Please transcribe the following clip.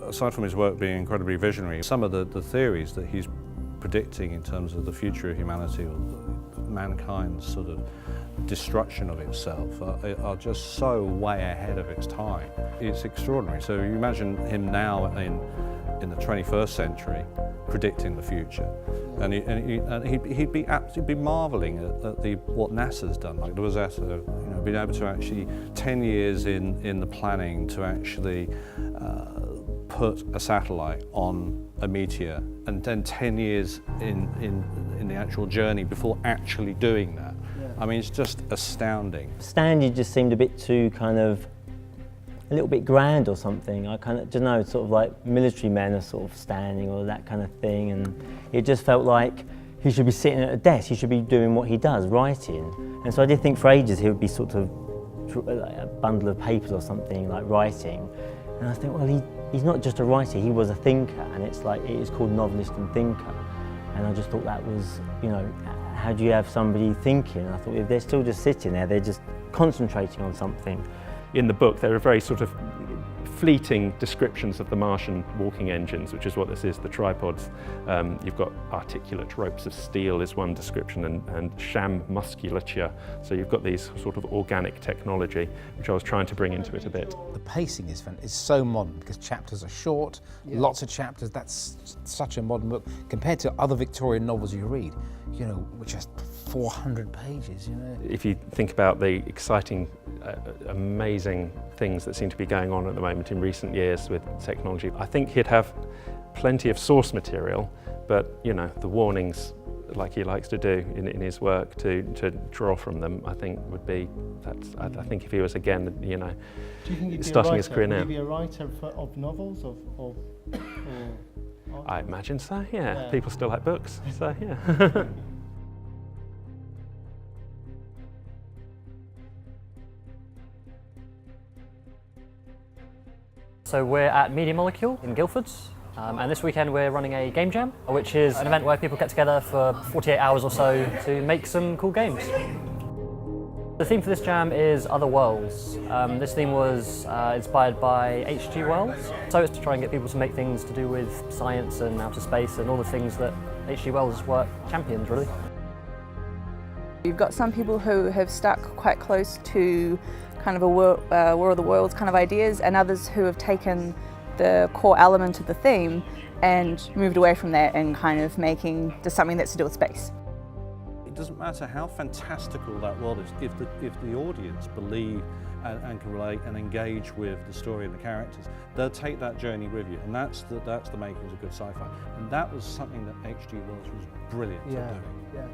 aside from his work being incredibly visionary, some of the theories that he's predicting in terms of the future of humanity or mankind's sort of destruction of itself are just so way ahead of its time. It's extraordinary. So you imagine him now in the 21st century predicting the future, and he'd be marvelling at what NASA's done, like the Rosetta, you know, being able to actually 10 years in the planning to actually put a satellite on a meteor, and then 10 years in the actual journey before actually doing that. Yeah. I mean, it's just astounding. Standy just seemed a bit too kind of, a little bit grand or something. I kind of, don't know, sort of like military men are sort of standing or that kind of thing, and it just felt like he should be sitting at a desk, he should be doing what he does, writing. And so I did think for ages he would be sort of like a bundle of papers or something, like writing. And I think, well, he's not just a writer, he was a thinker, and it's like, it is called novelist and thinker. And I just thought that was, you know, how do you have somebody thinking? And I thought, if they're still just sitting there, they're just concentrating on something. In the book, there are very sort of fleeting descriptions of the Martian walking engines, which is what this is, the tripods. You've got articulate ropes of steel is one description, and sham musculature. So you've got these sort of organic technology, which I was trying to bring into it a bit. The pacing is so modern because chapters are short, lots of chapters. That's such a modern book compared to other Victorian novels you read, you know, which are 400 pages, you know. If you think about the exciting, amazing things that seem to be going on at the moment in recent years with technology, I think he'd have plenty of source material, but you know, the warnings, like he likes to do in his work, to draw from them, I think would be, I think if he was again, you know, do you think starting his career now. Would he be a writer of novels or I imagine so, yeah. People still like books, so yeah. So we're at Media Molecule in Guildford, and this weekend we're running a game jam, which is an event where people get together for 48 hours or so to make some cool games. The theme for this jam is Other Worlds. This theme was inspired by H.G. Wells, so it's to try and get people to make things to do with science and outer space and all the things that H.G. Wells' work champions, really. You've got some people who have stuck quite close to kind of a War of the Worlds kind of ideas, and others who have taken the core element of the theme and moved away from that and kind of making just something that's to do with space. It doesn't matter how fantastical that world is, if the audience believe and can relate and engage with the story and the characters, they'll take that journey with you, and that's the makings of good sci-fi. And that was something that H.G. Wells was brilliant at doing. Yeah.